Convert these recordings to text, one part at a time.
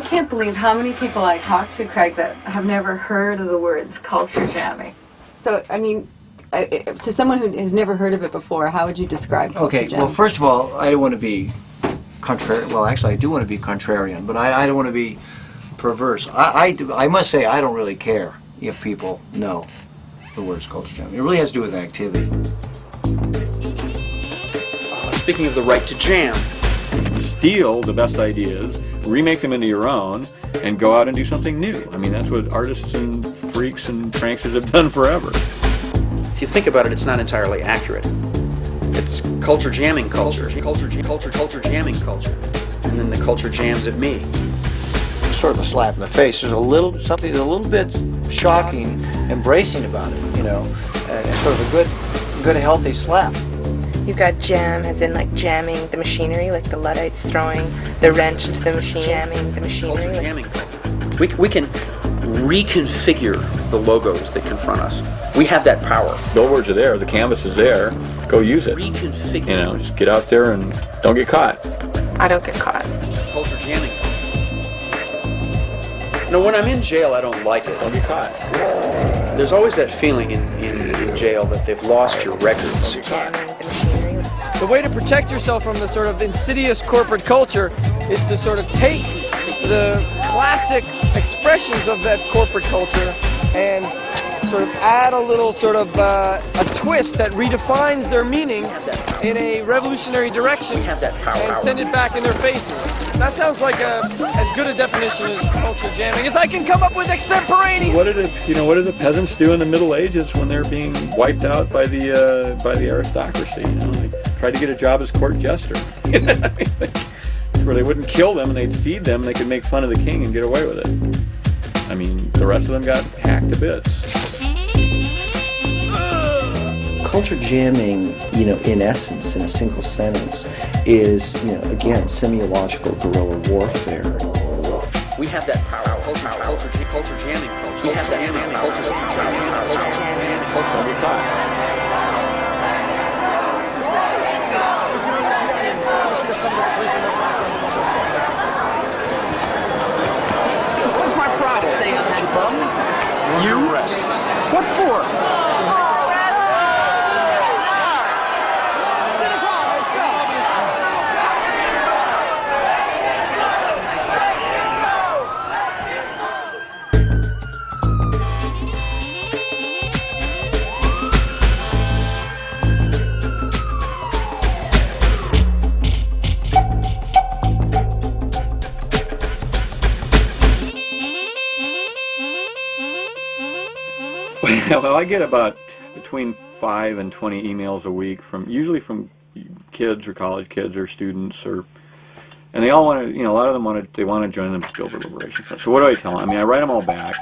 can't believe how many people I talk to, Craig, that have never heard of the words culture jamming. So, I mean, to someone who has never heard of it before, how would you describe culture jamming? Well, first of all, I don't want to be contrarian. Well, actually, I do want to be contrarian, but I don't want to be perverse. I must say I don't really care if people know the words culture jamming. It really has to do with activity. Speaking of the right to jam, steal the best ideas, remake them into your own, and go out and do something new. I mean, that's what artists and freaks and pranksters have done forever. if you think about it, it's not entirely accurate. It's culture jamming culture jamming culture. And then the culture jams at me. It's sort of a slap in the face. There's something a little bit shocking, embracing about it, you know, and sort of a good healthy slap. You got jam, as in like jamming the machinery, like the Luddites throwing the wrench into the machine, jamming the machinery. Culture jamming culture. We can reconfigure the logos that confront us. We have that power. Billboards are there, the canvas is there, go use it. Reconfigure. You know, just get out there and don't get caught. I don't get caught. Culture jamming. You know, when I'm in jail, I don't like it. Don't get caught. There's always that feeling in jail that they've lost your records. Jamming the machinery. The way to protect yourself from the sort of insidious corporate culture is to sort of take the classic expressions of that corporate culture and sort of add a little sort of a twist that redefines their meaning in a revolutionary direction and send it back in their faces. That sounds like as good a definition as culture jamming as I can come up with extemporaneous. What did the peasants do in the Middle Ages when they're being wiped out by the aristocracy? You know, they tried to get a job as court jester. You know what I mean? Where they wouldn't kill them and they'd feed them and they could make fun of the king and get away with it. I mean, the rest of them got hacked to bits. Culture jamming, you know, in essence, in a single sentence, is, you know, again, semiological guerrilla warfare. We have that power. Culture jamming culture. We have that jamming culture jamming culture. What's my product? Stay on that bum. You arrested. What for? Well, I get about between 5 and 20 emails a week usually from kids or college kids or students, and they all want to, you know, a lot of them want to join the Gilbert Liberation Front. So what do I tell them? I mean, I write them all back,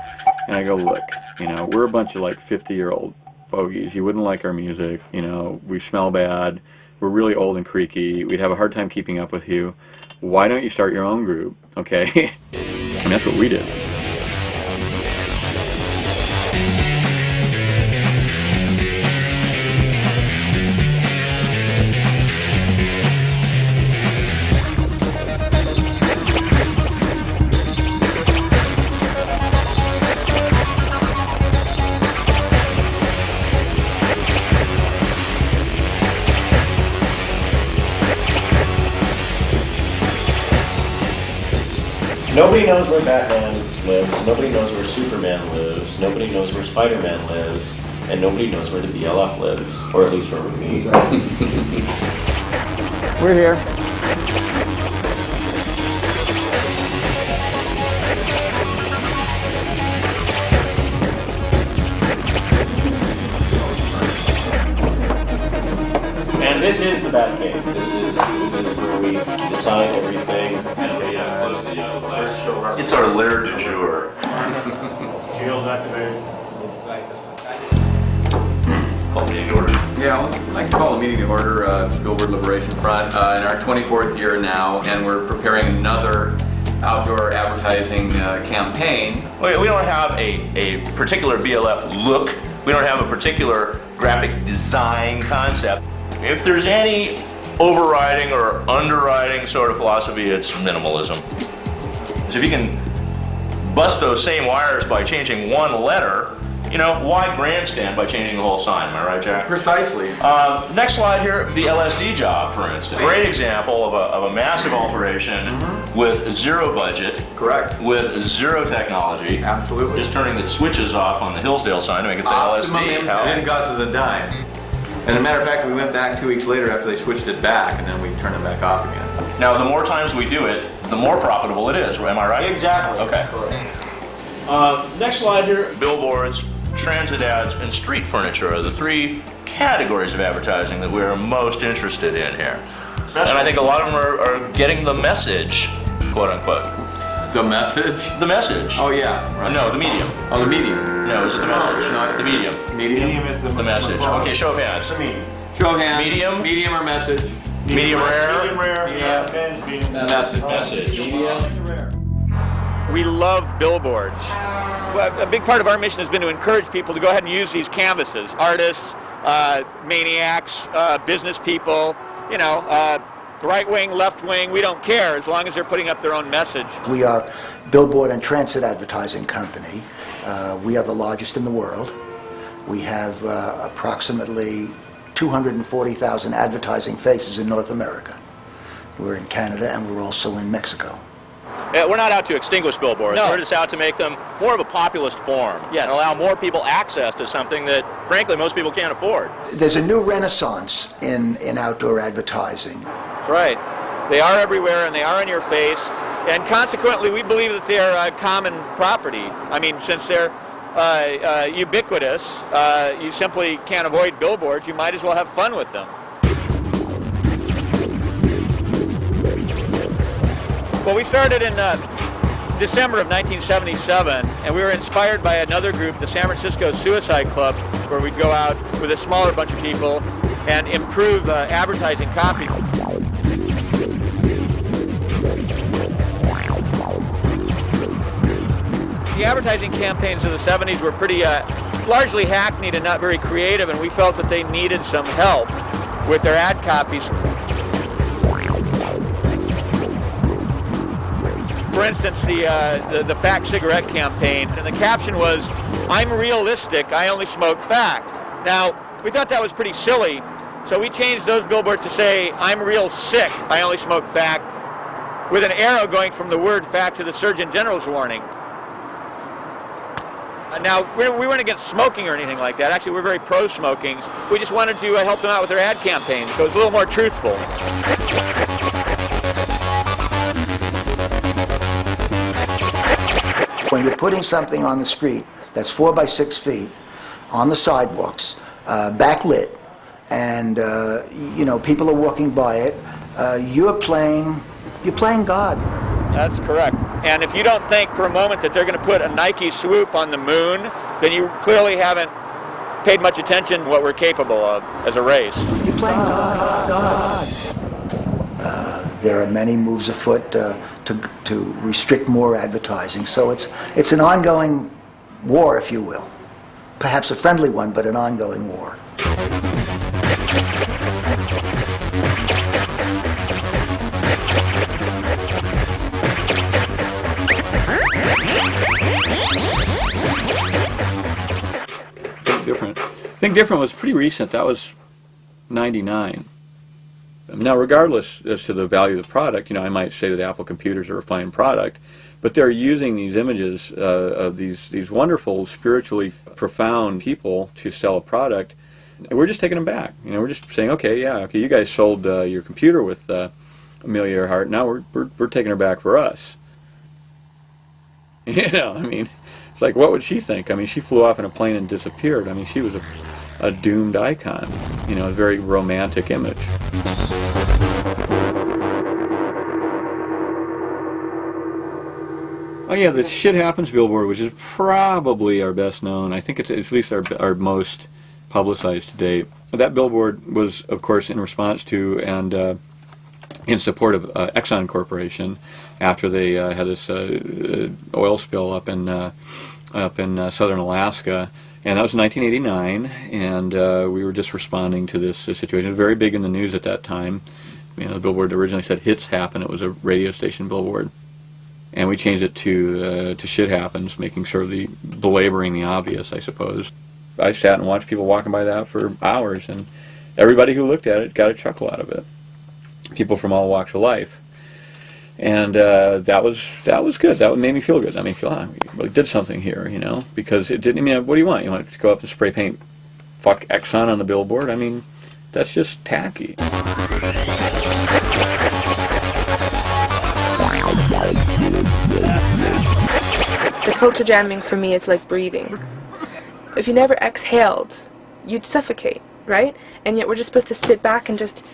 and I go, look, you know, we're a bunch of like 50-year-old fogies. You wouldn't like our music. You know, we smell bad. We're really old and creaky. We'd have a hard time keeping up with you. Why don't you start your own group? Okay, and that's what we did. Nobody knows where Batman lives, nobody knows where Superman lives, nobody knows where Spider-Man lives, and nobody knows where the BLF lives, or at least where we meet. We're here. And this is the Batcave. This is where we decide everything. It's our lair du jour. Shield activated. Call meeting to order. Yeah, I'd like to call the meeting to order, Gilbert Liberation Front, in our 24th year now, and we're preparing another outdoor advertising campaign. We don't have a particular BLF look. We don't have a particular graphic design concept. If there's any overriding or underriding sort of philosophy, it's minimalism. So if you can bust those same wires by changing one letter, you know, why grandstand by changing the whole sign? Am I right, Jack? Precisely. Next slide here, the LSD job, for instance. Great example of a massive alteration with zero budget. Correct. With zero technology. Absolutely. Just turning the switches off on the Hillsdale sign to make it say Optimum LSD. It didn't cost us a dime. And as a matter of fact, we went back 2 weeks later after they switched it back, and then we turned it back off again. Now, the more times we do it, the more profitable it is. Am I right? Exactly. Okay. Next slide here. Billboards, transit ads, and street furniture are the three categories of advertising that we're most interested in here. And I think a lot of them are getting the message, quote unquote. The message? The message. Oh, yeah. Right. No, the medium. Oh, the medium. No, is it the message? No, it's the medium. Medium is The message. Okay, show of hands. The medium. Show of hands. Medium. Medium or message? Medium rare. Medium rare. Yeah. Medium. Message. Message. We love billboards. Well, a big part of our mission has been to encourage people to go ahead and use these canvases. Artists, maniacs, business people, you know, right wing, left wing, we don't care as long as they're putting up their own message. We are a billboard and transit advertising company. We are the largest in the world. We have approximately 240,000 advertising faces in North America. We're in Canada and we're also in Mexico. We're not out to extinguish billboards. No. We're just out to make them more of a populist form. Yes. And allow more people access to something that, frankly, most people can't afford. There's a new renaissance in outdoor advertising. That's right. They are everywhere and they are in your face. And consequently, we believe that they're common property. I mean, since they're ubiquitous, you simply can't avoid billboards. You might as well have fun with them. Well, we started in December of 1977, and we were inspired by another group, the San Francisco Suicide Club, where we'd go out with a smaller bunch of people and improve advertising copy. The advertising campaigns of the 70s were pretty largely hackneyed and not very creative, and we felt that they needed some help with their ad copies. For instance, the Fact cigarette campaign, and the caption was, "I'm realistic, I only smoke Fact." Now, we thought that was pretty silly, so we changed those billboards to say, "I'm real sick, I only smoke Fact," with an arrow going from the word Fact to the Surgeon General's warning. Now, we weren't against smoking or anything like that. Actually, we're very pro-smoking. We just wanted to help them out with their ad campaigns, so it was a little more truthful. When you're putting something on the street that's 4 by 6 feet on the sidewalks, backlit, and you know, people are walking by it, you're playing God. That's correct. And if you don't think for a moment that they're going to put a Nike swoop on the moon, then you clearly haven't paid much attention to what we're capable of as a race. You're playing God. There are many moves afoot to restrict more advertising. So it's an ongoing war, if you will. Perhaps a friendly one, but an ongoing war. Think Different was pretty recent. That was 99. Now, regardless as to the value of the product, you know, I might say that Apple computers are a fine product, but they're using these images of these wonderful, spiritually profound people to sell a product, and we're just taking them back. You know, we're just saying, okay, you guys sold your computer with Amelia Earhart. Now we're taking her back for us. You know, I mean, it's like, what would she think? I mean, she flew off in a plane and disappeared. I mean, she was a doomed icon. You know, a very romantic image. Oh yeah, the Shit Happens billboard, which is probably our best known. I think it's at least our most publicized to date. That billboard was, of course, in response to and in support of Exxon Corporation after they had this oil spill up in southern Alaska. And that was 1989, and we were just responding to this situation. It was very big in the news at that time. You know, the billboard originally said "Hits Happen." It was a radio station billboard. and we changed it to shit happens, making sure belaboring the obvious, I suppose. I sat and watched people walking by that for hours, and everybody who looked at it got a chuckle out of it. People from all walks of life. And that was good. That made me feel good. That made me feel, we really did something here, you know, because it didn't. I mean, what do you want? You want to go up and spray paint "fuck Exxon" on the billboard? I mean, that's just tacky. The culture jamming for me is like breathing. If you never exhaled, you'd suffocate, right? And yet we're just supposed to sit back and just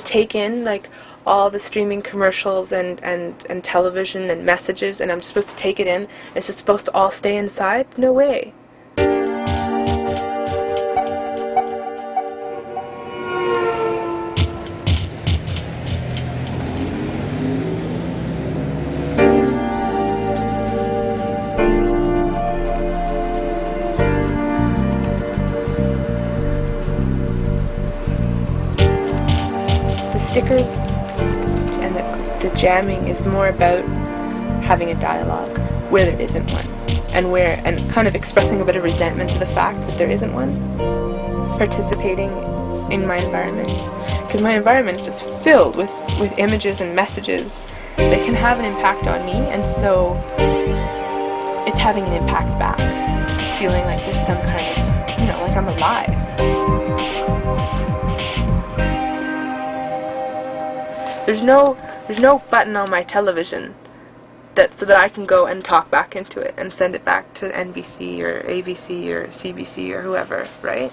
take in like all the streaming commercials and television and messages, and I'm supposed to take it in. It's just supposed to all stay inside? No way. The stickers and the jamming is more about having a dialogue where there isn't one, and kind of expressing a bit of resentment to the fact that there isn't one. Participating in my environment, because my environment is just filled with images and messages that can have an impact on me, and so it's having an impact back. Feeling like there's some kind of, you know, like I'm alive. There's no button on my television so that I can go and talk back into it and send it back to NBC or ABC or CBC or whoever, right?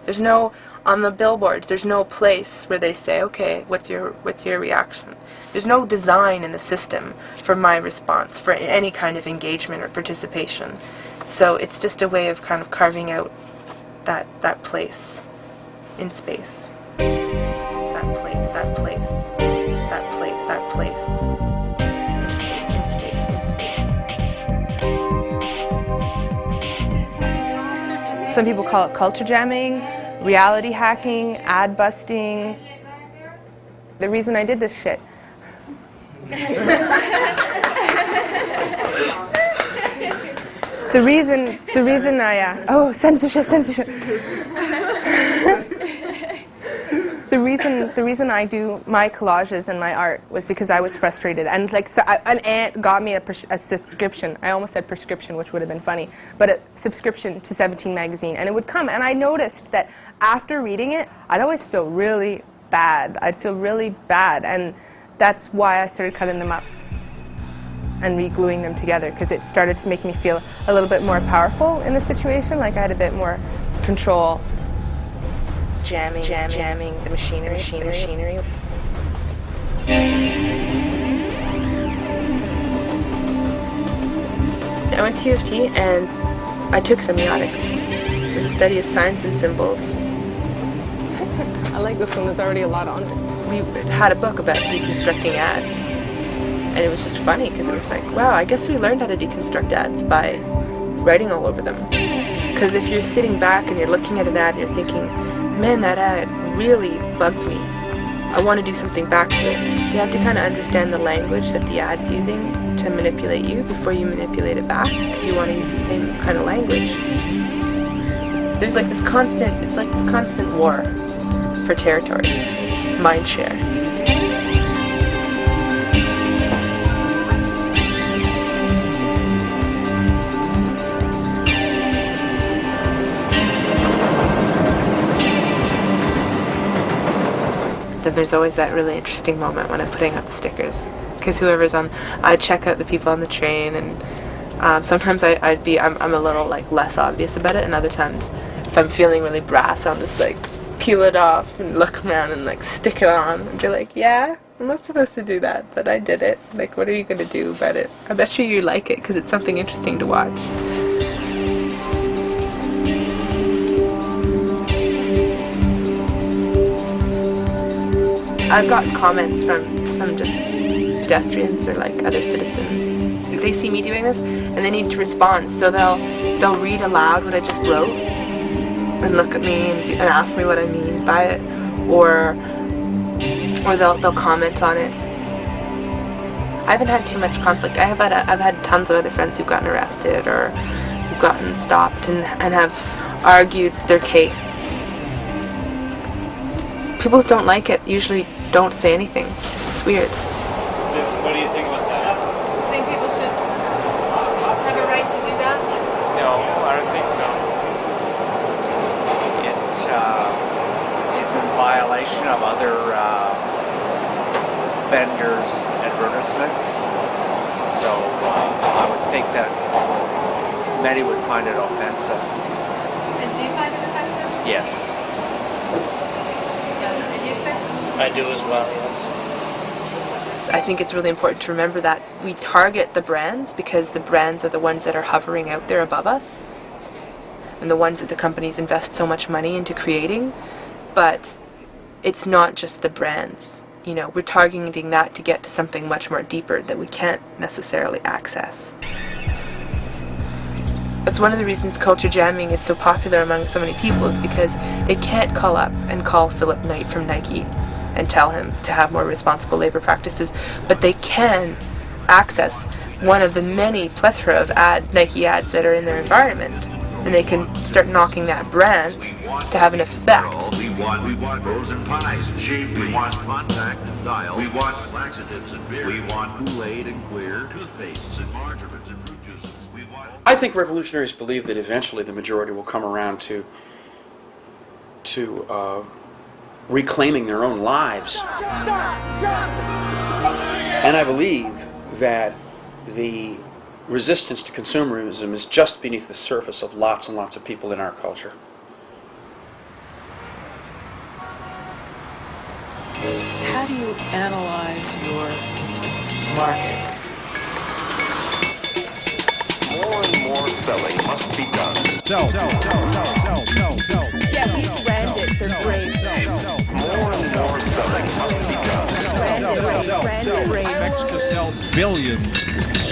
There's no, on the billboards, there's no place where they say, okay, what's your reaction? There's no design in the system for my response, for any kind of engagement or participation. So it's just a way of kind of carving out that place in space. That place, that place, that place, that place. Some people call it culture jamming, reality hacking, ad busting. The reason I did this shit. The reason I censorship. The reason I do my collages and my art was because I was frustrated, and like so an aunt got me a subscription. I almost said prescription, which would have been funny, but a subscription to 17 magazine, and it would come, and I noticed that after reading it, I'd always feel really bad. I'd feel really bad, and that's why I started cutting them up and re-gluing them together, because it started to make me feel a little bit more powerful in the situation, like I had a bit more control. Jamming the machinery. I went to U of T and I took semiotics. It was a study of signs and symbols. I like this one, there's already a lot on it. We had a book about deconstructing ads, and it was just funny because it was like, wow, I guess we learned how to deconstruct ads by writing all over them. Because if you're sitting back and you're looking at an ad and you're thinking, man, that ad really bugs me, I want to do something back to it, you have to kind of understand the language that the ad's using to manipulate you before you manipulate it back, because you want to use the same kind of language. There's like this constant war for territory, mind share. Then there's always that really interesting moment when I'm putting out the stickers, because whoever's on, I check out the people on the train, and sometimes I'm a little like less obvious about it, and other times if I'm feeling really brass, I'll just like peel it off and look around and like stick it on and be like, yeah, I'm not supposed to do that, but I did it. Like, what are you gonna do about it? I bet you like it because it's something interesting to watch. I've gotten comments from just pedestrians or like other citizens. They see me doing this and they need to respond, so they'll read aloud what I just wrote and look at me and ask me what I mean by it, or they'll comment on it. I haven't had too much conflict. I've had tons of other friends who've gotten arrested or who've gotten stopped and have argued their case. People who don't like it usually don't say anything. It's weird. What do you think about that? You think people should have a right to do that? No, I don't think so. It is in violation of other vendors' advertisements. So I would think that many would find it offensive. And do you find it offensive? Yes. And you, sir? I do as well, yes. I think it's really important to remember that we target the brands because the brands are the ones that are hovering out there above us and the ones that the companies invest so much money into creating. But it's not just the brands. You know, we're targeting that to get to something much more deeper that we can't necessarily access. That's one of the reasons culture jamming is so popular among so many people, is because they can't call up and call Philip Knight from Nike and tell him to have more responsible labor practices, but they can access one of the many plethora of Nike ads that are in their environment, and they can start knocking that brand to have an effect. We want rolls and pies and shaved. We want contact and dial. We want laxatives and beer. We want Kool-Aid and clear toothpastes and margarines and fruit juices. I think revolutionaries believe that eventually the majority will come around to reclaiming their own lives. And I believe that the resistance to consumerism is just beneath the surface of lots and lots of people in our culture. How do you analyze your market? More and more selling must be done. Sell. Yeah, we brand it, they're brave. More and more selling must be done. Brand it. Expects to sell billions.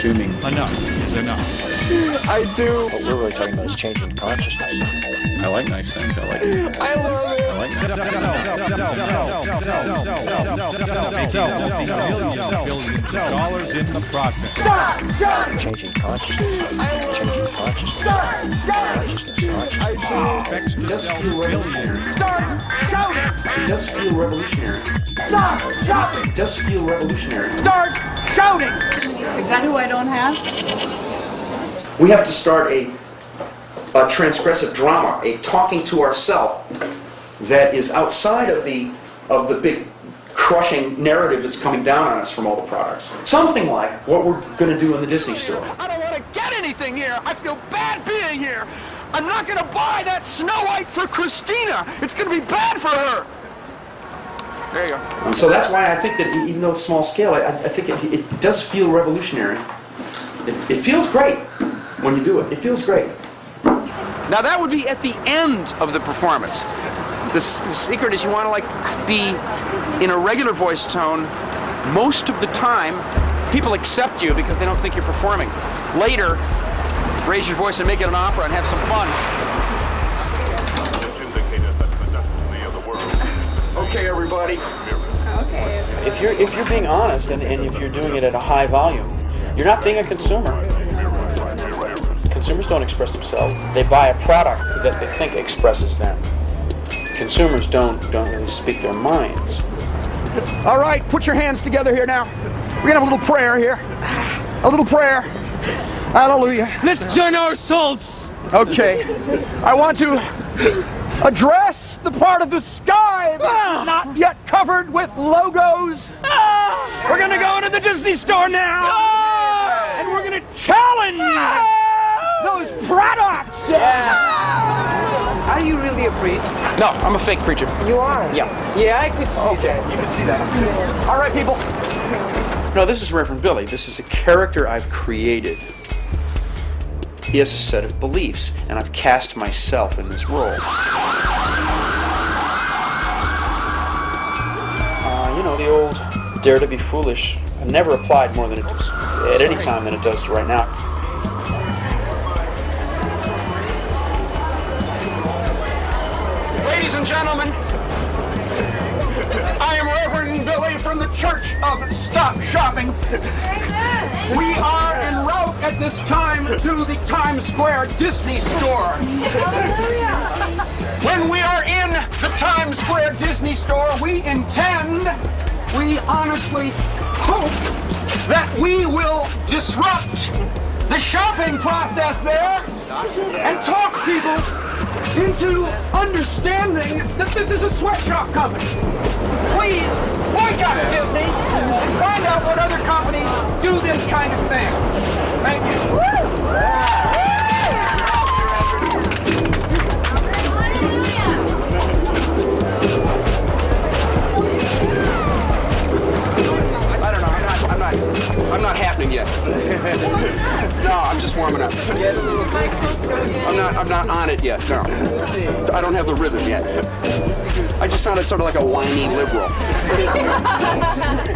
Consuming Enough is enough. I do. What we're really talking about is changing consciousness. I like nice things. I like it. I love it. I like nice Billions of dollars in the process. Changing consciousness. Changing consciousness. Expects to Does sell feel revolutionary. billions. It does feel revolutionary. Stop shouting! It does feel revolutionary. Start shouting! Is that who I don't have? We have to start a transgressive drama, a talking to ourselves that is outside of the big crushing narrative that's coming down on us from all the products. Something like what we're going to do in the Disney store. I don't want to get anything here. I feel bad being here. I'm not going to buy that Snow White for Christina. It's going to be bad for her. There you go. And so that's why I think that even though it's small scale, I think it does feel revolutionary. It feels great when you do it. It feels great. Now that would be at the end of the performance. The secret is you want to be in a regular voice tone most of the time. People accept you because they don't think you're performing. Later, raise your voice and make it an opera and have some fun. Okay, everybody. Okay. If you're being honest and if you're doing it at a high volume, you're not being a consumer. Consumers don't express themselves. They buy a product that they think expresses them. Consumers don't really speak their minds. All right, put your hands together here now. We're going to have a little prayer here. A little prayer. Hallelujah. Let's join our souls. Okay. I want to address the part of the sky that's not yet covered with logos. We're going to go into the Disney store now. And we're going to challenge those products. Are you really a priest? No, I'm a fake preacher. You are? Yeah. Yeah, I could see that. You can see that. All right, people. No, this is Reverend Billy. This is a character I've created. He has a set of beliefs, and I've cast myself in this role. The old dare to be foolish never applied more than it does at any time than it does to right now. Ladies and gentlemen, I am Reverend Billy from the Church of Stop Shopping. We are en route at this time to the Times Square Disney store. When we are in the Times Square Disney store, we honestly hope that we will disrupt the shopping process there and talk people into understanding that this is a sweatshop company. Please boycott Disney and find out what other companies do this kind of thing. Thank you. I'm not happening yet. No, I'm just warming up. I'm not on it yet. No. I don't have the rhythm yet. I just sounded sort of like a whiny liberal,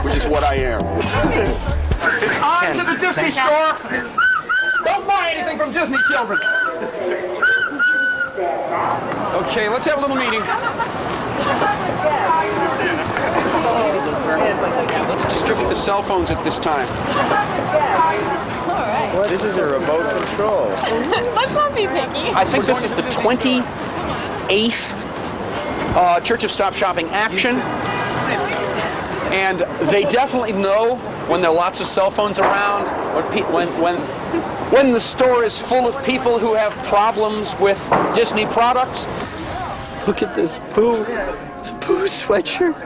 which is what I am. On to the Disney store. Don't buy anything from Disney, children. Okay, let's have a little meeting. Let's distribute the cell phones at this time. All right. This is a remote control. Let's not be picky. I think this is the 28th Church of Stop Shopping action. And they definitely know when there are lots of cell phones around, when the store is full of people who have problems with Disney products. Look at this Pooh. It's a Pooh sweatshirt.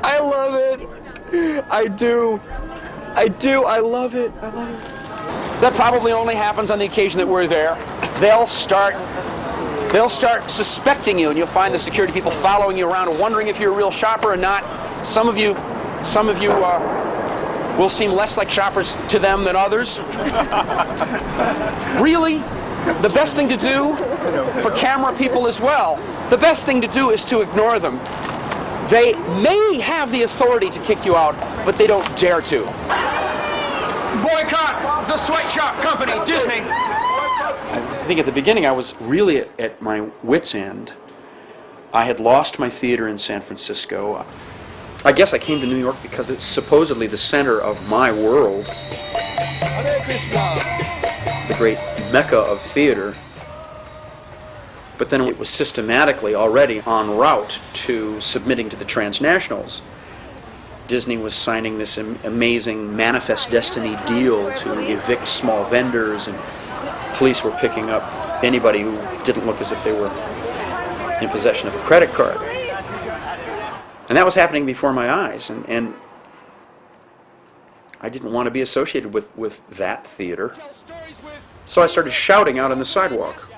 I love it. I do. I love it. That probably only happens on the occasion that we're there. They'll start suspecting you, and you'll find the security people following you around and wondering if you're a real shopper or not. Some of you will seem less like shoppers to them than others. Really, the best thing to do for camera people as well, the best thing to do is to ignore them. They may have the authority to kick you out, but they don't dare to. Boycott the sweatshop company, Disney. I think at the beginning I was really at my wit's end. I had lost my theater in San Francisco. I guess I came to New York because it's supposedly the center of my world, the great mecca of theater. But then it was systematically already en route to submitting to the transnationals. Disney was signing this amazing Manifest Destiny deal to evict small vendors, and police were picking up anybody who didn't look as if they were in possession of a credit card. And that was happening before my eyes, and I didn't want to be associated with that theater. So I started shouting out on the sidewalk,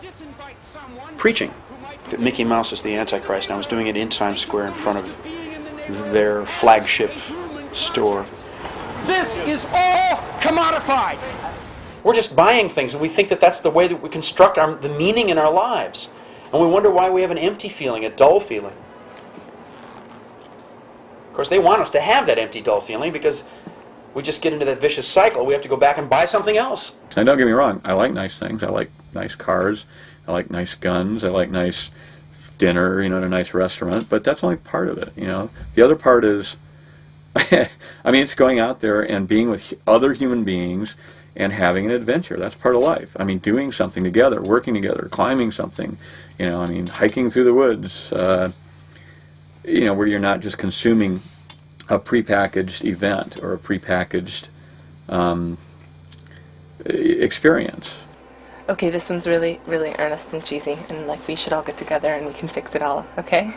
preaching that Mickey Mouse is the Antichrist, and I was doing it in Times Square in front of their flagship store. This is all commodified. We're just buying things, and we think that that's the way that we construct the meaning in our lives. And we wonder why we have an empty feeling, a dull feeling. Of course, they want us to have that empty, dull feeling because we just get into that vicious cycle. We have to go back and buy something else. And don't get me wrong, I like nice things. I like nice cars. I like nice guns. I like nice dinner, in a nice restaurant. But that's only part of it, The other part is, it's going out there and being with other human beings and having an adventure. That's part of life. Doing something together, working together, climbing something, hiking through the woods, where you're not just consuming a prepackaged event or a prepackaged experience. Okay, this one's really, really earnest and cheesy, and we should all get together and we can fix it all, okay?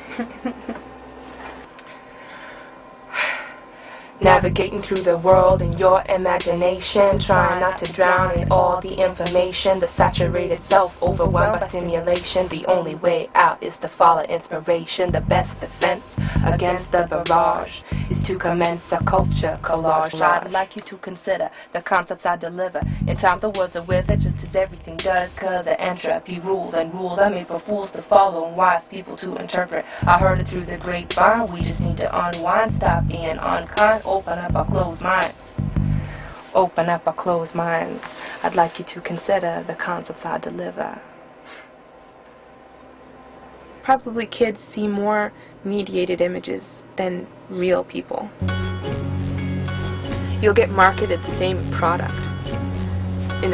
Navigating through the world in your imagination, trying not to drown in all the information, the saturated self, overwhelmed by stimulation. The only way out is to follow inspiration. The best defense against the barrage is to commence a culture collage. I'd like you to consider the concepts I deliver. In time the words are wither, just as everything does, cause of entropy rules, and rules are made for fools to follow and wise people to interpret. I heard it through the grapevine, we just need to unwind, stop being unkind, open up our closed minds. Open up our closed minds. I'd like you to consider the concepts I deliver. probably kids see more mediated images than real people. You'll get marketed the same product in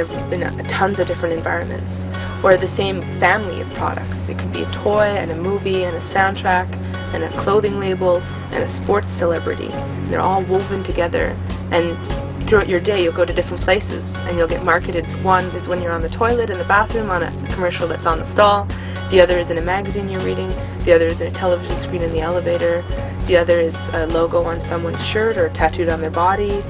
tons of different environments, or the same family of products. It could be a toy and a movie and a soundtrack and a clothing label and a sports celebrity. And they're all woven together, and throughout your day you'll go to different places and you'll get marketed. One is when you're on the toilet in the bathroom on a commercial that's on the stall. The other is in a magazine you're reading. The other is in a television screen in the elevator. The other is a logo on someone's shirt or tattooed on their body.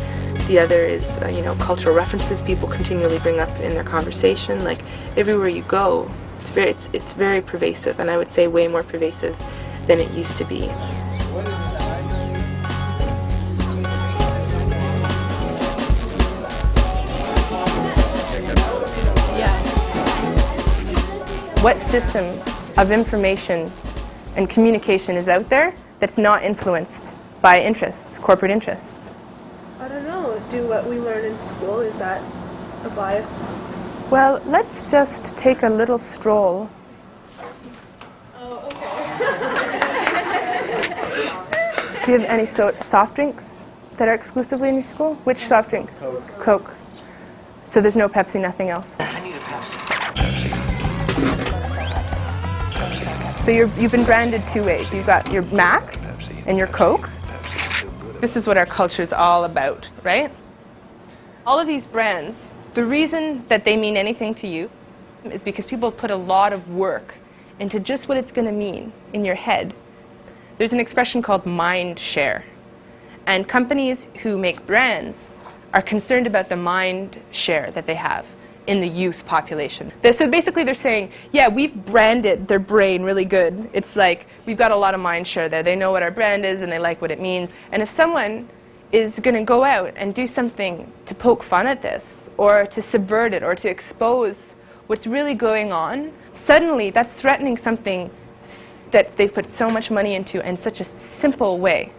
The other is, cultural references people continually bring up in their conversation. Like, everywhere you go, it's very pervasive, and I would say way more pervasive than it used to be. What system of information and communication is out there that's not influenced by interests, corporate interests? I don't know. Do what we learn in school, is that a biased? Well, let's just take a little stroll. Oh, okay. Do you have any soft drinks that are exclusively in your school? Which soft drink? Coke. Coke. So there's no Pepsi, nothing else? I need a Pepsi. So you've been branded two ways. You've got your Mac and your Coke. This is what our culture is all about, right? All of these brands, the reason that they mean anything to you is because people put a lot of work into just what it's going to mean in your head. There's an expression called mind share. And companies who make brands are concerned about the mind share that they have in the youth population. So basically they're saying, yeah, we've branded their brain really good. It's like, we've got a lot of mind share there. They know what our brand is and they like what it means. And if someone is going to go out and do something to poke fun at this, or to subvert it, or to expose what's really going on, suddenly that's threatening something that they've put so much money into in such a simple way.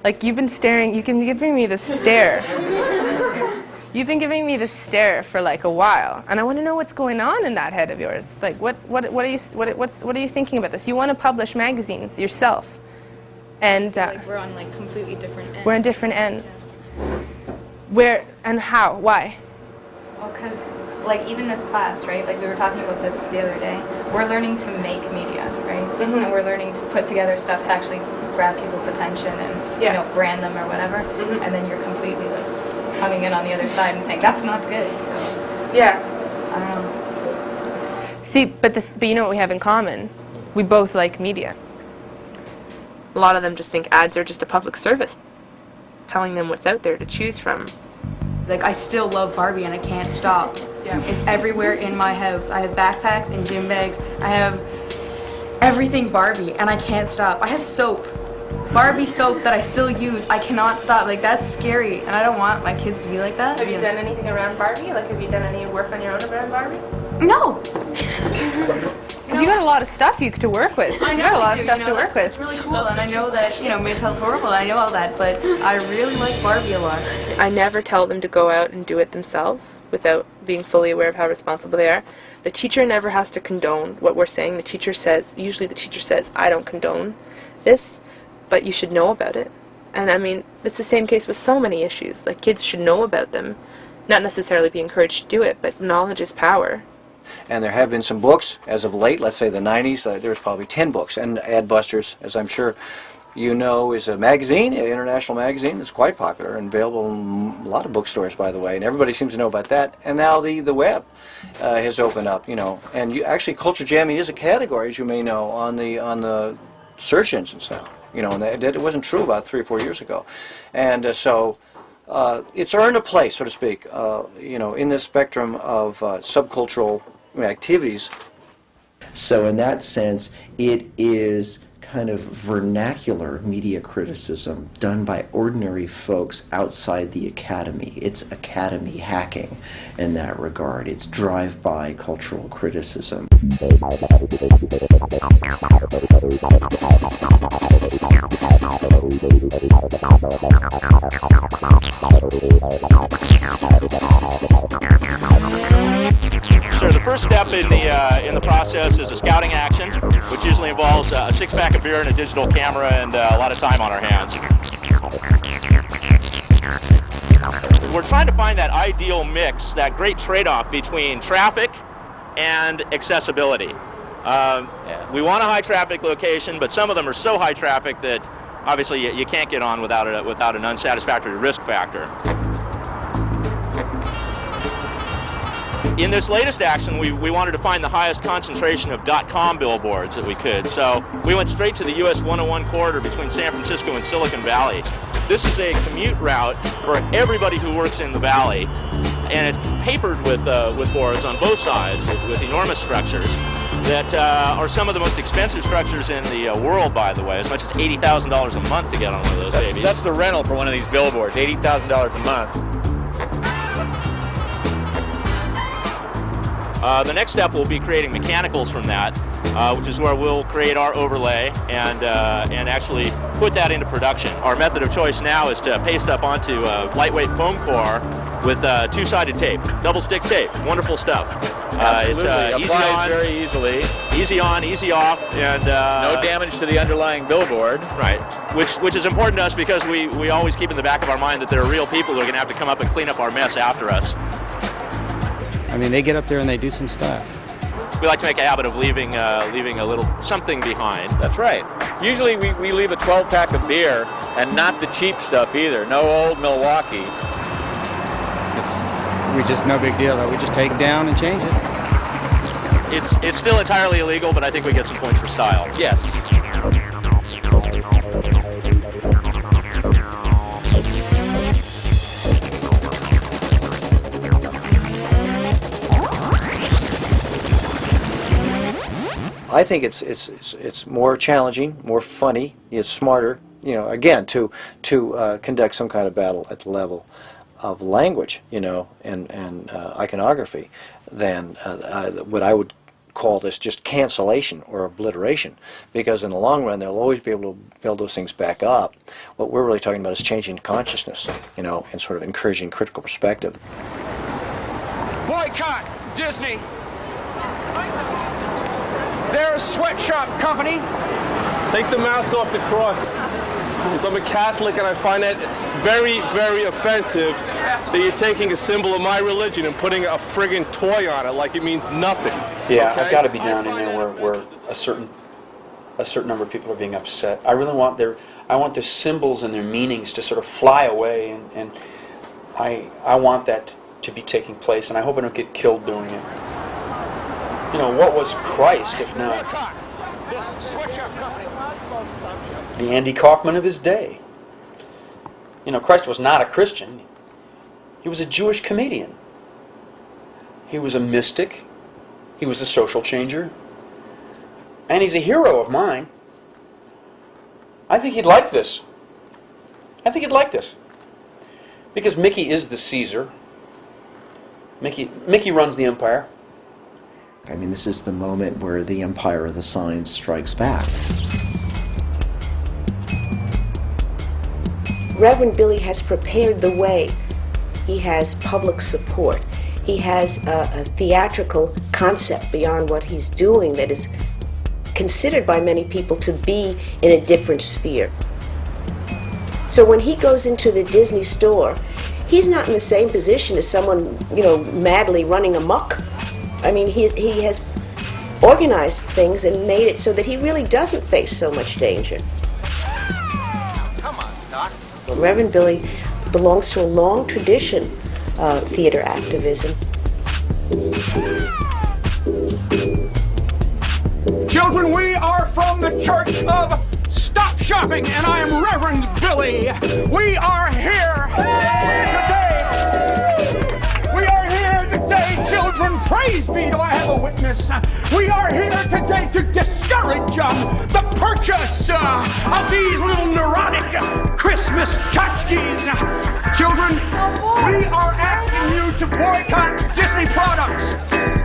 Like, you've been staring, you've been giving me this stare. You've been giving me this stare for like a while, and I want to know what's going on in that head of yours. Like, what are you thinking about this? You want to publish magazines yourself, and like we're on like completely different ends. We're on different ends. Where and how? Why? Well, because like even this class, right? Like we were talking about this the other day. We're learning to make media, right? Mm-hmm. And we're learning to put together stuff to actually grab people's attention and brand them or whatever. Mm-hmm. And then you're completely like coming in on the other side and saying that's not good. So yeah, I don't know. See, but you know what we have in common? We both like media. A lot of them just think ads are just a public service, telling them what's out there to choose from. Like, I still love Barbie and I can't stop. Yeah. It's everywhere in my house. I have backpacks and gym bags. I have everything Barbie and I can't stop. I have soap. Barbie soap that I still use. I cannot stop. Like, that's scary, and I don't want my kids to be like that. Have you done anything around Barbie? Like, have you done any work on your own around Barbie? No. Because you got a lot of stuff to work with. I know you got a lot I of do, stuff you to know, work with. It's really cool, and I know that, mental health horrible, I know all that, but I really like Barbie a lot. I never tell them to go out and do it themselves without being fully aware of how responsible they are. The teacher never has to condone what we're saying. Usually the teacher says, I don't condone this, but you should know about it. And I mean, it's the same case with so many issues. Like, kids should know about them, not necessarily be encouraged to do it, but knowledge is power. And there have been some books as of late, let's say the 90s, there's probably 10 books. And Adbusters, as I'm sure you know, is a magazine, an international magazine that's quite popular and available in a lot of bookstores, by the way. And everybody seems to know about that. And now the web has opened up, And actually, culture jamming is a category, as you may know, on the search engines now. And that it wasn't true about 3 or 4 years ago. And so it's earned a place, so to speak, in the spectrum of subcultural activities. So in that sense, it is kind of vernacular media criticism done by ordinary folks outside the academy. It's academy hacking in that regard. It's drive-by cultural criticism. So the first step in the process is a scouting action, which usually involves a six-pack of beer and a digital camera and a lot of time on our hands. We're trying to find that ideal mix, that great trade-off between traffic and accessibility. We want a high-traffic location, but some of them are so high traffic that obviously you can't get on without an unsatisfactory risk factor. In this latest action, we wanted to find the highest concentration of .com billboards that we could. So we went straight to the US 101 corridor between San Francisco and Silicon Valley. This is a commute route for everybody who works in the valley, and it's papered with boards on both sides with enormous structures that are some of the most expensive structures in the world, by the way, as much as $80,000 a month to get on one of those babies. That's the rental for one of these billboards, $80,000 a month. The next step will be creating mechanicals from that, which is where we'll create our overlay and actually put that into production. Our method of choice now is to paste up onto a lightweight foam core with two-sided tape, double stick tape. Wonderful stuff. It's easy on, very easily. Easy on, easy off, and no damage to the underlying billboard. Right, which is important to us because we always keep in the back of our mind that there are real people who are going to have to come up and clean up our mess after us. I mean, they get up there and they do some stuff. We like to make a habit of leaving a little something behind. That's right. Usually we leave a 12-pack of beer, and not the cheap stuff either. No old Milwaukee. We just, no big deal though. We just take it down and change it. It's still entirely illegal, but I think we get some points for style. Yes. I think it's more challenging, more funny, it's smarter, again, to conduct some kind of battle at the level of language, and iconography than what I would call this just cancellation or obliteration, because in the long run they'll always be able to build those things back up. What we're really talking about is changing consciousness, and sort of encouraging critical perspective. Boycott Disney. They're a sweatshop company. Take the mask off the cross. Because I'm a Catholic and I find that very, very offensive that you're taking a symbol of my religion and putting a friggin' toy on it like it means nothing. Yeah, okay? I've got to be down in there where a certain number of people are being upset. I really want their symbols and their meanings to sort of fly away, and I want that to be taking place, and I hope I don't get killed doing it. What was Christ if not the Andy Kaufman of his day? Christ was not a Christian. He was a Jewish comedian. He was a mystic. He was a social changer. And he's a hero of mine. I think he'd like this. Because Mickey is the Caesar. Mickey runs the empire. I mean, this is the moment where the empire of the signs strikes back. Reverend Billy has prepared the way. He has public support. He has a theatrical concept beyond what he's doing that is considered by many people to be in a different sphere. So when he goes into the Disney store, he's not in the same position as someone, madly running amok. I mean, he has organized things and made it so that he really doesn't face so much danger. Come on, Doc. Reverend Billy belongs to a long tradition of theater activism. Children, we are from the Church of Stop Shopping, and I am Reverend Billy. We are here today. We are here today day, children, praise be, do I have a witness? We are here today to discourage the purchase of these little neurotic Christmas tchotchkes. Children, we are asking you to boycott Disney products.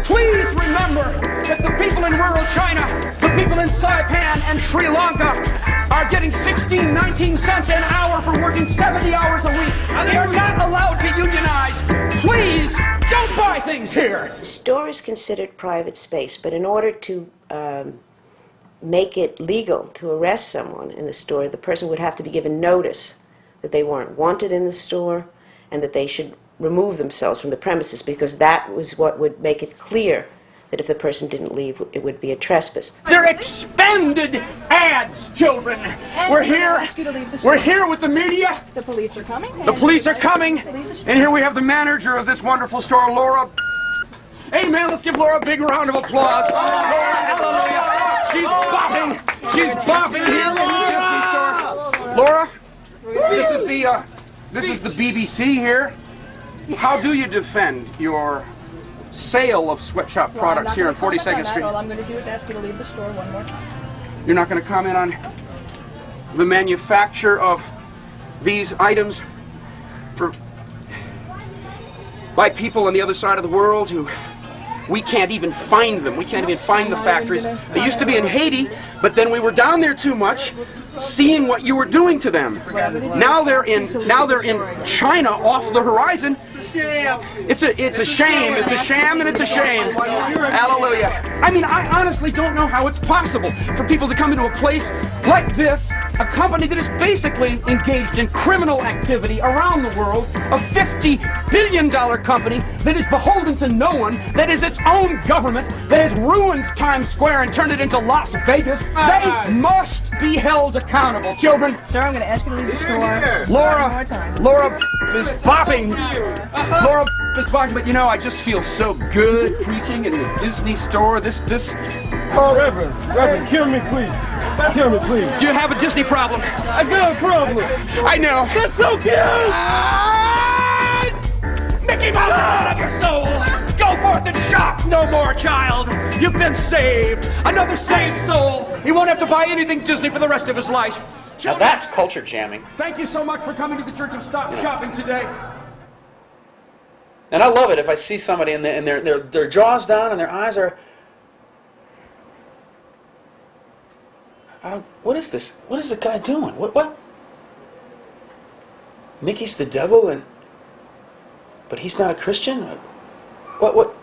Please remember that the people in rural China, the people in Saipan and Sri Lanka are getting 16, 19 cents an hour for working 70 hours a week. They are not allowed to unionize. Please, don't buy things here. The store is considered private space, but in order to make it legal to arrest someone in the store, the person would have to be given notice that they weren't wanted in the store and that they should remove themselves from the premises, because that was what would make it clear that if the person didn't leave, it would be a trespass. They're expended ads, children. We're here with the media. The police are coming. The police are coming. And here we have the manager of this wonderful store, Laura. Hey, man, let's give Laura a big round of applause. Laura, hallelujah. She's bopping. She's bopping here in the Disney store. Laura, this is the BBC here. How do you defend your sale of sweatshop products here on 42nd Street? All I'm going to do is ask you to leave the store one more time. You're not going to comment on the manufacture of these items by people on the other side of the world who we can't even find them. We can't even find the factories. They used to be in Haiti, but then we were down there too much, seeing what you were doing to them. Now they're in China, off the horizon. It's a shame. It's a sham and it's a shame. Hallelujah. I mean, I honestly don't know how it's possible for people to come into a place like this, a company that is basically engaged in criminal activity around the world, a $50 billion company that is beholden to no one, that is its own government, that has ruined Times Square and turned it into Las Vegas. They must be held accountable. Children. Sir, I'm going to ask you to leave the store. Laura is bopping. Laura is bopping, but you know, I just feel so good preaching in the Disney store. This. Oh, Reverend, kill me, please. Kill me, please. Do you have a Disney problem? I got a problem. I know. That's so cute. Mickey Mouse is out of your soul. Go forth and shop no more, child. You've been saved. Another saved soul. He won't have to buy anything Disney for the rest of his life. Now that's culture jamming. Thank you so much for coming to the Church of Stop Shopping today. And I love it if I see somebody and their jaws down and their eyes are... What is this? What is the guy doing? What? Mickey's the devil but he's not a Christian? What?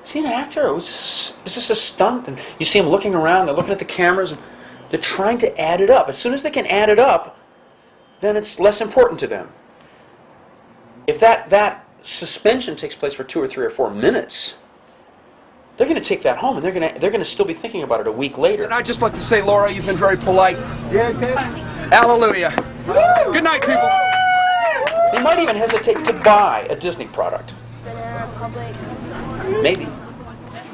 Is he an actor? Or is this a stunt? And you see him looking around, they're looking at the cameras, and they're trying to add it up. As soon as they can add it up, then it's less important to them. If that suspension takes place for 2 or 3 or 4 minutes, they're going to take that home and they're going to still be thinking about it a week later. And I'd just like to say, Laura, you've been very polite. Yeah, okay. Hallelujah. Good night, people. They might even hesitate to buy a Disney product. Maybe.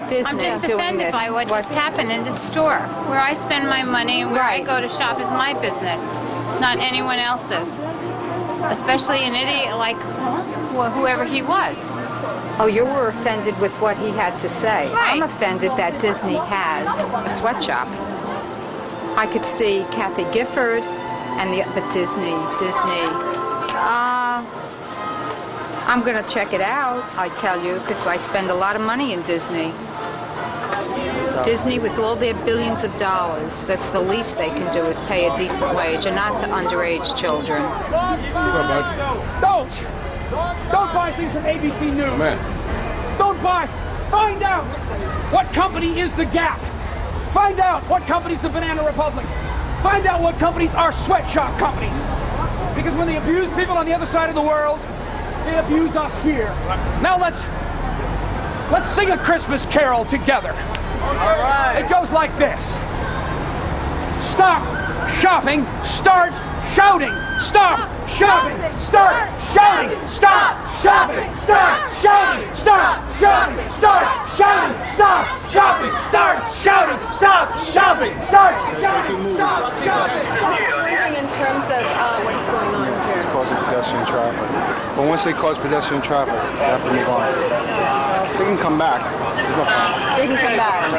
I'm just offended by what just happened in the store. Where I spend my money and where I go to shop is my business, not anyone else's. Especially an idiot like whoever he was. Oh, you were offended with what he had to say. Right. I'm offended that Disney has a sweatshop. I could see Kathy Gifford and but Disney. I'm going to check it out, I tell you, because I spend a lot of money in Disney. Disney, with all their billions of dollars, that's the least they can do is pay a decent wage, and not to underage children. Don't buy things from ABC News. Man. Don't buy. Find out what company is the Gap. Find out what company's the Banana Republic. Find out what companies are sweatshop companies. Because when they abuse people on the other side of the world, they abuse us here. Now let's sing a Christmas carol together. All right. It goes like this. Stop shopping, start shouting. Stop shopping, start shouting. Stop shopping, start shouting. Stop shopping, start shouting. Stop shopping, start shouting. Stop shopping, start shouting. Stop shopping. Thinking in terms of what's going on here. It's causing pedestrian traffic. But once they cause pedestrian traffic, they have to move on. They can come back. There's no problem. They can come back.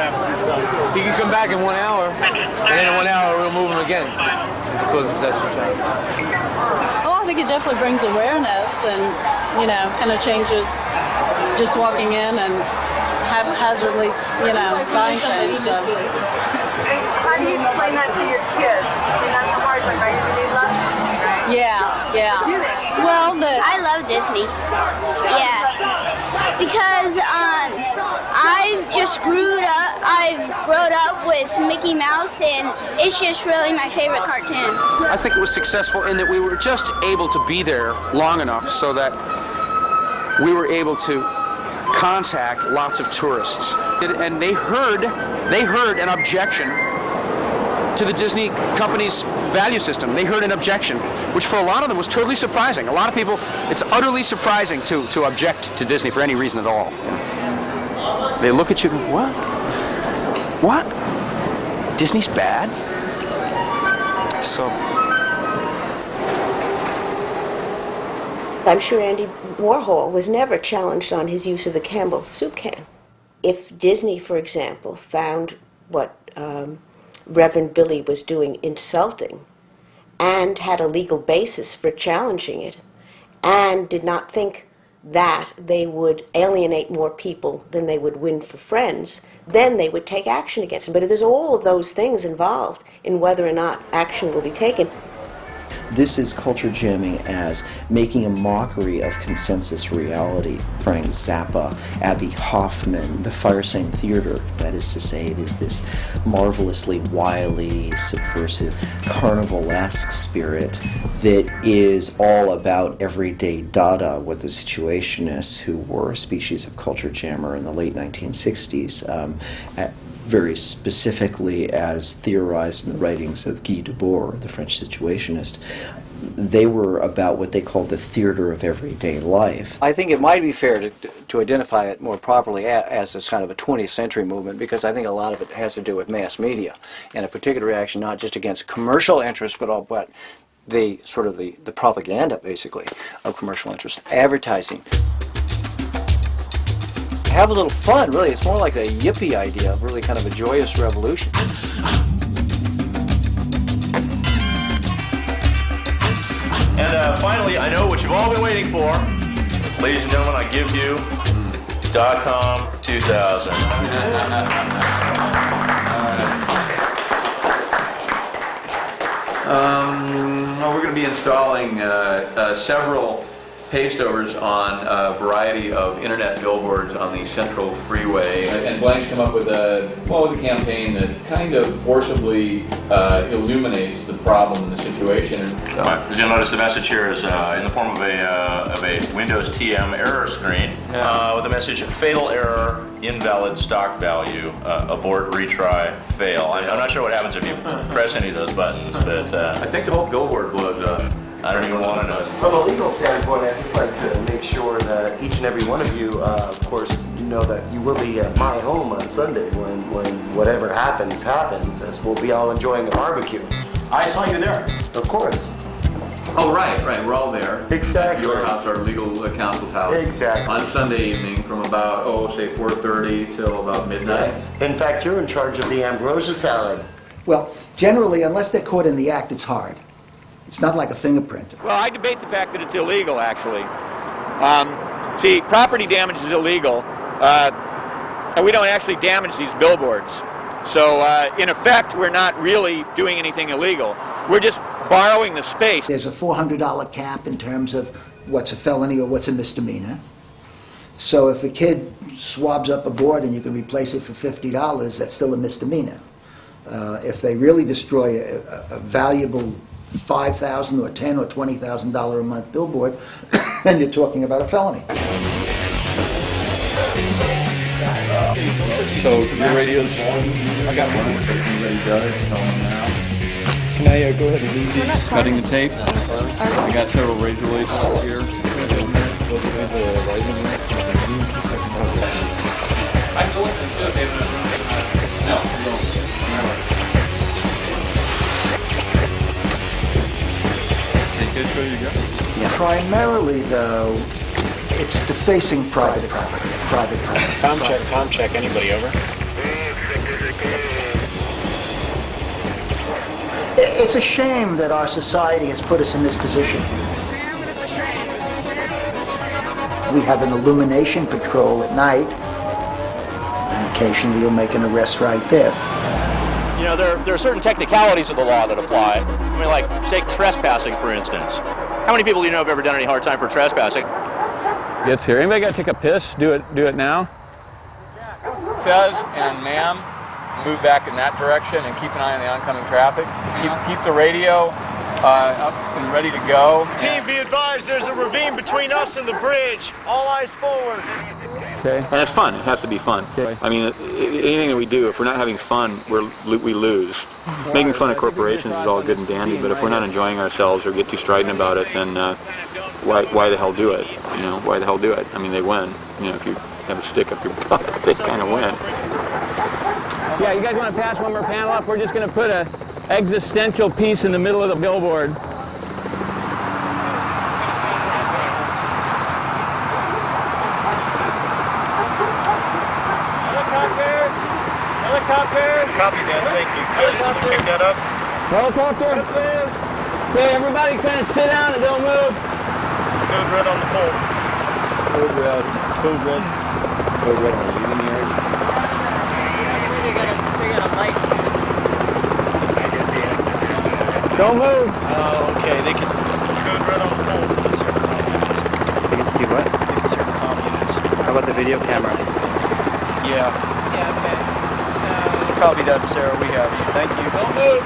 He can come back in 1 hour, and then in 1 hour we'll move him again. It's because of pedestrian traffic. Oh, I think it definitely brings awareness and, kind of changes just walking in and haphazardly, buying things. So. And how do you explain that to your kids? I mean, that's the hard one, right? They love Disney, right? Yeah. Do they? Well, I love Disney. Yeah. Because I've grown up with Mickey Mouse, and it's just really my favorite cartoon. I think it was successful in that we were just able to be there long enough so that we were able to contact lots of tourists. And they heard an objection to the Disney company's value system. They heard an objection, which for a lot of them was totally surprising. A lot of people, it's utterly surprising to object to Disney for any reason at all. They look at you and go, what? What? Disney's bad? So... I'm sure Andy Warhol was never challenged on his use of the Campbell soup can. If Disney, for example, found what Reverend Billy was doing insulting and had a legal basis for challenging it and did not think that they would alienate more people than they would win for friends, then they would take action against him. But there's all of those things involved in whether or not action will be taken. This is culture jamming as making a mockery of consensus reality. Frank Zappa, Abby Hoffman, the Firesign Theater. That is to say, it is this marvelously wily, subversive, carnivalesque spirit that is all about everyday Dada, what the Situationists, who were a species of culture jammer in the late 1960s, very specifically as theorized in the writings of Guy Debord, the French Situationist. They were about what they called the theater of everyday life. I think it might be fair to identify it more properly as this kind of a 20th century movement, because I think a lot of it has to do with mass media and a particular reaction not just against commercial interests, but the sort of the propaganda, basically, of commercial interest. Advertising. Have a little fun, really. It's more like a yippie idea of really kind of a joyous revolution. And finally, I know what you've all been waiting for. Ladies and gentlemen, I give you .com 2000. Well, we're going to be installing several pastovers on a variety of internet billboards on the Central Freeway. And Blank's come up with a campaign that kind of forcibly illuminates the problem and the situation. As you'll notice, the message here is in the form of a Windows TM error screen with the message, fatal error, invalid stock value, abort, retry, fail. I'm not sure what happens if you press any of those buttons, but... I think the whole billboard blows up. I don't even want to know. From a legal standpoint, I'd just like to make sure that each and every one of you, of course, know that you will be at my home on Sunday when whatever happens, as we'll be all enjoying a barbecue. I saw you there. Of course. Oh, right, we're all there. Exactly. Your house, our legal counsel's house. Exactly. On Sunday evening from about, say 4:30 till about midnight. Yes. In fact, you're in charge of the ambrosia salad. Well, generally, unless they're caught in the act, it's hard. It's not like a fingerprint. Well, I debate the fact that it's illegal, actually. See, property damage is illegal, and we don't actually damage these billboards. So, in effect, we're not really doing anything illegal. We're just borrowing the space. There's a $400 cap in terms of what's a felony or what's a misdemeanor. So if a kid swabs up a board and you can replace it for $50, that's still a misdemeanor. If they really destroy a valuable $5,000 or $10,000 or $20,000 a month billboard, and you're talking about a felony. So your radio's I got one. Ready to now. Can I go ahead and leave these? Cutting the tape. I got several razor blades here. There you go. Primarily, though, it's defacing private property. Com check, anybody over? It's a shame that our society has put us in this position. We have an illumination patrol at night, and occasionally you'll make an arrest right there. You know, there are certain technicalities of the law that apply. I mean, like, take trespassing, for instance. How many people do you know have ever done any hard time for trespassing? Gets here. Anybody got to take a piss? Do it now. Says, and ma'am, move back in that direction and keep an eye on the oncoming traffic. Keep the radio up and ready to go. Team, be advised, there's a ravine between us and the bridge. All eyes forward. Okay. And it's fun. It has to be fun. Okay. I mean, anything that we do, if we're not having fun, we lose. Making fun of corporations is all good and dandy, but if we're not enjoying ourselves or get too strident about it, then why the hell do it? You know, why the hell do it? I mean, they win. You know, if you have a stick up your butt, they kind of win. Yeah, you guys want to pass one more panel up? We're just going to put an existential piece in the middle of the billboard. Helicopter! Copy that, thank you. Phil, did you pick that up? Helicopter? Okay, everybody kind of sit down and don't move. Code red on the pole. Code red. Code red. Code red on the leaving area. They got a light. Don't move. Oh, okay, they can code red on the pole. They can serve communist. You can see what? They can serve communist. How about the video camera? Yeah. Yeah, okay. So... Copy that, Sarah. We have you. Thank you. Don't move.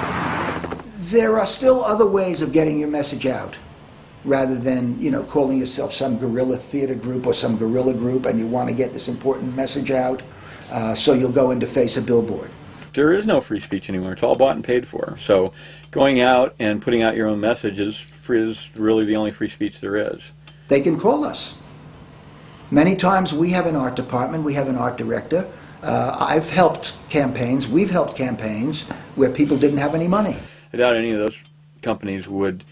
There are still other ways of getting your message out, rather than, you know, calling yourself some guerrilla theater group or some guerrilla group and you want to get this important message out, so you'll go and deface a billboard. There is no free speech anymore. It's all bought and paid for. So going out and putting out your own message is really the only free speech there is. They can call us. Many times we have an art department, we have an art director. I've helped campaigns, we've helped campaigns where people didn't have any money. I doubt any of those companies would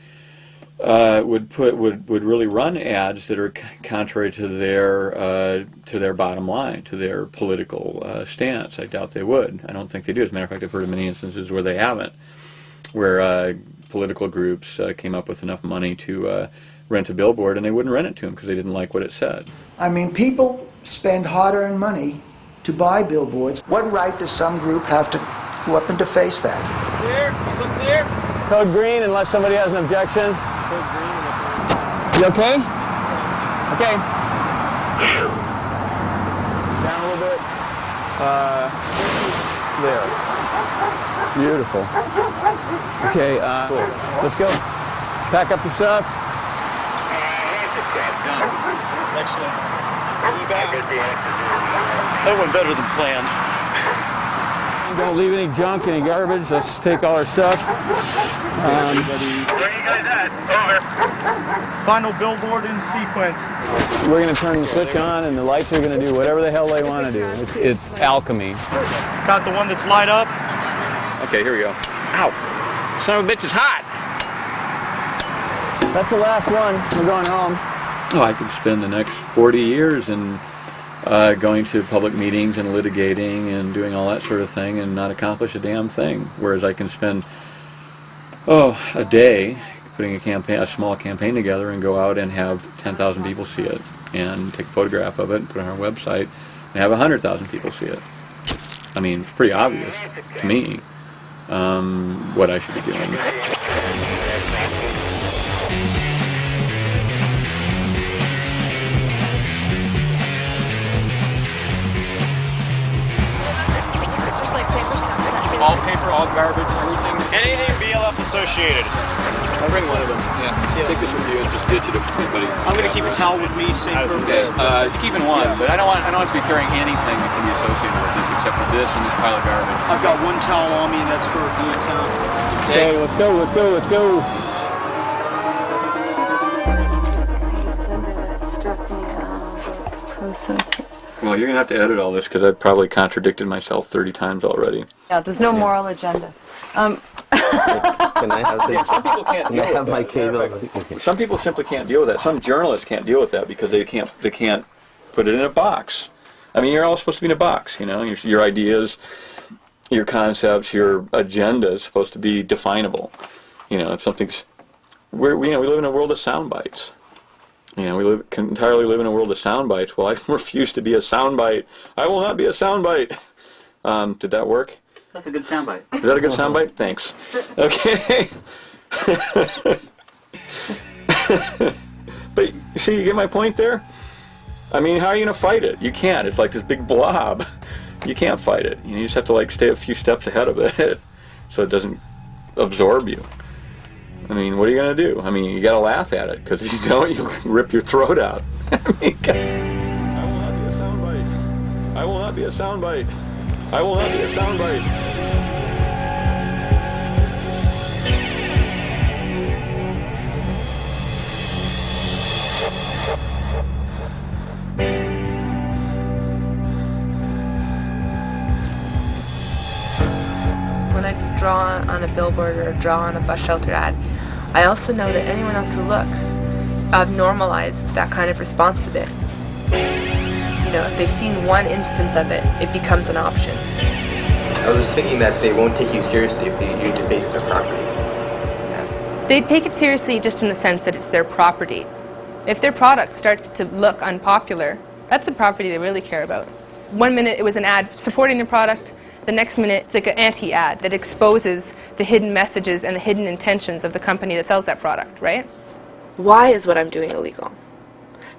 really run ads that are contrary to their bottom line, to their political stance. I doubt they would. I don't think they do. As a matter of fact, I've heard of many instances where they haven't, where political groups came up with enough money to rent a billboard and they wouldn't rent it to them because they didn't like what it said. I mean, people spend hard-earned money to buy billboards. What right does some group have to go up and deface that? Clear? Look clear? Code green unless somebody has an objection. Code green. You okay? Okay. Down a little bit. There. Beautiful. Okay, cool. Let's go. Pack up the stuff. Excellent. That went better than planned. Don't leave any junk, any garbage. Let's take all our stuff. Where are you guys at? Over. Final billboard in sequence. We're going to turn the switch on, and the lights are going to do whatever the hell they want to do. It's alchemy. Got the one that's light up. Okay, here we go. Ow! Son of a bitch is hot! That's the last one. We're going home. Oh, I could spend the next 40 years in going to public meetings and litigating and doing all that sort of thing and not accomplish a damn thing. Whereas I can spend, a day putting a small campaign together and go out and have 10,000 people see it and take a photograph of it and put it on our website and have 100,000 people see it. I mean, it's pretty obvious to me what I should be doing. All paper, all garbage, everything. Anything BLF associated. I'll bring one of them. Yeah. Take this with you and just ditch it if anybody. I'm going to keep a towel with me, same purpose. Okay. Keeping one, but I don't want to be carrying anything that can be associated with this except for this and this pile of garbage. I've got one towel on me, and that's for being in town. Okay, let's go, let's go, let's go. Well, you're going to have to edit all this because I've probably contradicted myself 30 times already. Yeah, there's no moral agenda. Can I have the, Some people can't can deal I with have my that. Matter cable? of fact, some people simply can't deal with that. Some journalists can't deal with that because they can't put it in a box. I mean, you're all supposed to be in a box, you know. Your ideas, your concepts, your agenda is supposed to be definable. You know, if something's, we live in a world of sound bites. You know, we entirely live in a world of sound bites. Well, I refuse to be a sound bite. I will not be a sound bite. Did that work? That's a good soundbite. Is that a good sound bite? Thanks. Okay. But see, you get my point there? I mean, how are you going to fight it? You can't. It's like this big blob. You can't fight it. You just have to like stay a few steps ahead of it so it doesn't absorb you. I mean, what are you going to do? I mean, you got to laugh at it, because if you don't, you rip your throat out. I mean, I will not be a sound bite. I will not be a sound bite. I will not be a sound bite. When I draw on a billboard or draw on a bus shelter ad, I also know that anyone else who looks, I've normalized that kind of response a bit. You know, if they've seen one instance of it, it becomes an option. I was thinking that they won't take you seriously if you deface their property. They take it seriously just in the sense that it's their property. If their product starts to look unpopular, that's the property they really care about. 1 minute it was an ad supporting their product, the next minute it's like an anti-ad that exposes the hidden messages and the hidden intentions of the company that sells that product, right? Why is what I'm doing illegal?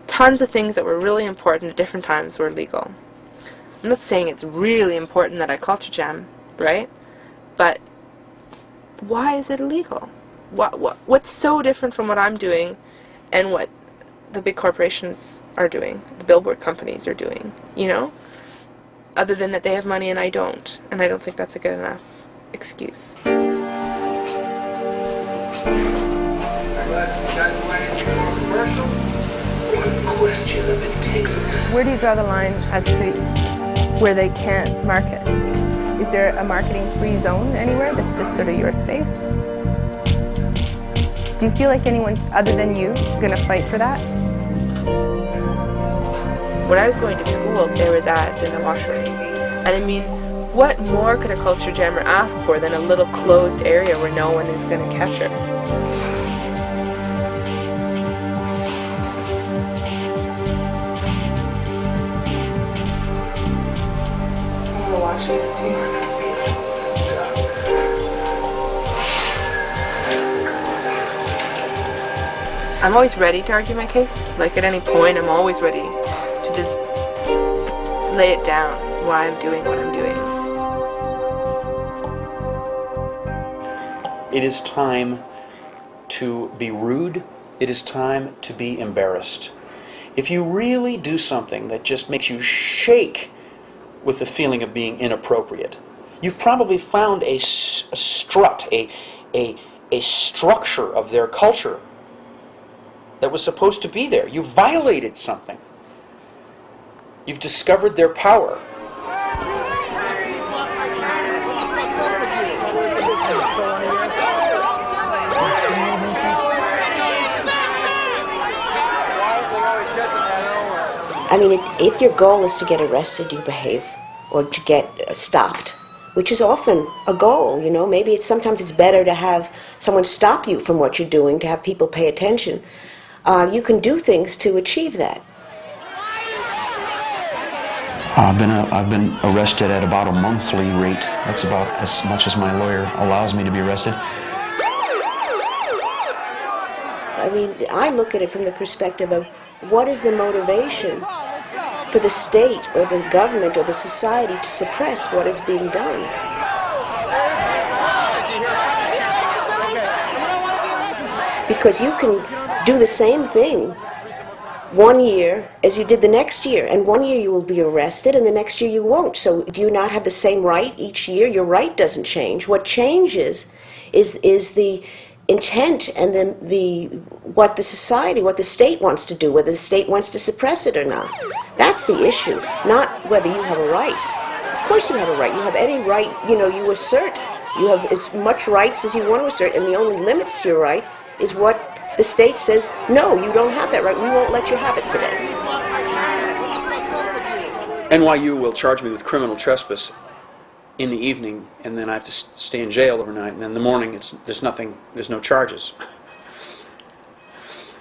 Tons of things that were really important at different times were illegal. I'm not saying it's really important that I culture jam, right? But why is it illegal? What's so different from what I'm doing and what the big corporations are doing, the billboard companies are doing, you know? Other than that they have money and I don't think that's a good enough excuse. Where do you draw the line as to where they can't market? Is there a marketing free zone anywhere that's just sort of your space? Do you feel like anyone's other than you gonna fight for that? When I was going to school, there was ads in the washrooms. And I mean, what more could a culture jammer ask for than a little closed area where no one is going to catch her? I'm going to watch this too. I'm always ready to argue my case. Like at any point, I'm always ready to just lay it down why I'm doing what I'm doing. It is time to be rude. It is time to be embarrassed. If you really do something that just makes you shake with the feeling of being inappropriate, you've probably found a strut, a structure of their culture that was supposed to be there. You violated something. You've discovered their power. I mean, if your goal is to get arrested, you behave, or to get stopped, which is often a goal, you know. Maybe sometimes it's better to have someone stop you from what you're doing, to have people pay attention. You can do things to achieve that. I've been arrested at about a monthly rate. That's about as much as my lawyer allows me to be arrested. I mean, I look at it from the perspective of what is the motivation for the state or the government or the society to suppress what is being done. Because you can do the same thing 1 year as you did the next year, and 1 year you will be arrested and the next year you won't. So do you not have the same right each year? Your right doesn't change. What changes is the intent and what the society, what the state wants to do, whether the state wants to suppress it or not. That's the issue, not whether you have a right. Of course you have a right. You have any right, you know, you assert You have as much rights as you want to assert, and the only limits to your right is what the state says, no, you don't have that right. We won't let you have it today. NYU will charge me with criminal trespass in the evening, and then I have to stay in jail overnight, and then in the morning there's no charges.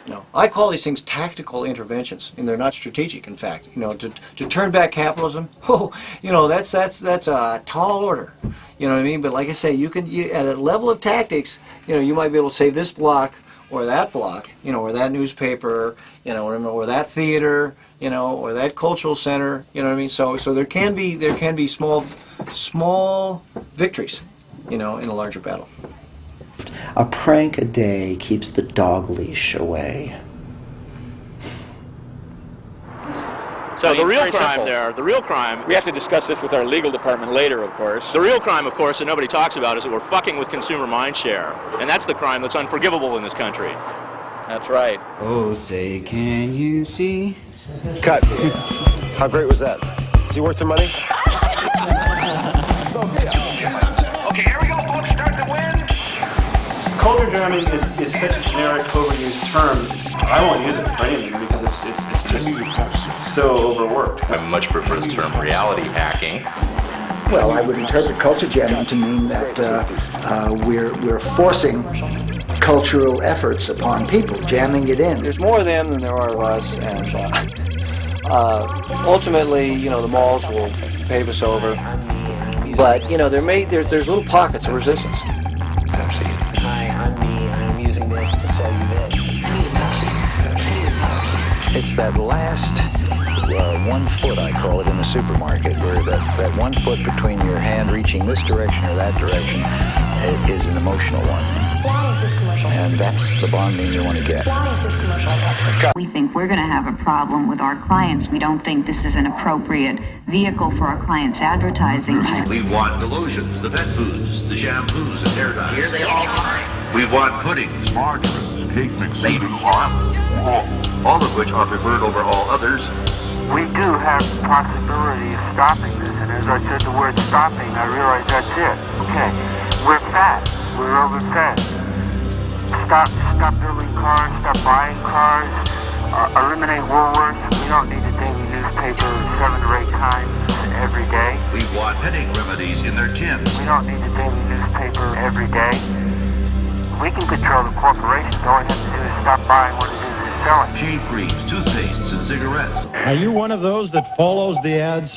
No, I call these things tactical interventions, and they're not strategic. In fact, to turn back capitalism, that's a tall order. You know what I mean? But like I say, at a level of tactics, you might be able to save this block or that block, or that newspaper, or that theater, or that cultural center. You know what I mean? So there can be small victories, in a larger battle. A prank a day keeps the dog leash away. So the real crime, we have to discuss this with our legal department later, of course. The real crime, of course, that nobody talks about is that we're fucking with consumer mindshare. And that's the crime that's unforgivable in this country. That's right. Oh, say, can you see? Cut. How great was that? Is he worth the money? Okay, here we go, folks. Start the wind. Culture jamming is such a generic, overused term. I won't use it for anything because it's so overworked. I much prefer the term reality hacking. Well, I would interpret culture jamming to mean that we're forcing cultural efforts upon people, jamming it in. There's more of them than there are of us, and ultimately, the malls will pave us over. But there's little pockets of resistance. Pepsi. Hi, I'm me. I'm using this to sell you this. I need a Pepsi. It's that last 1 foot, I call it, in the supermarket, where that 1 foot between your hand reaching this direction or that direction is an emotional one. Why is this commercial? And that's the bonding you want to get. Why is this commercial Pepsi? We think we're going to have a problem with our clients. We don't think this is an appropriate vehicle for our clients' advertising. We want the lotions, the pet foods, the shampoos, and hair dyes. Here they all are. We want puddings, margarines, cake mixes, all of which are preferred over all others. We do have the possibility of stopping this, and as I said the word stopping, I realize that's it. Okay, we're fat. We're overfed. Stop building cars, stop buying cars, eliminate Woolworths. We don't need a daily newspaper 7 or 8 times every day. We want petting remedies in their tins. We don't need a daily newspaper every day. We can control the corporations. All we have to do is stop buying what it is we're selling. Shave creams, toothpastes, and cigarettes. Are you one of those that follows the ads?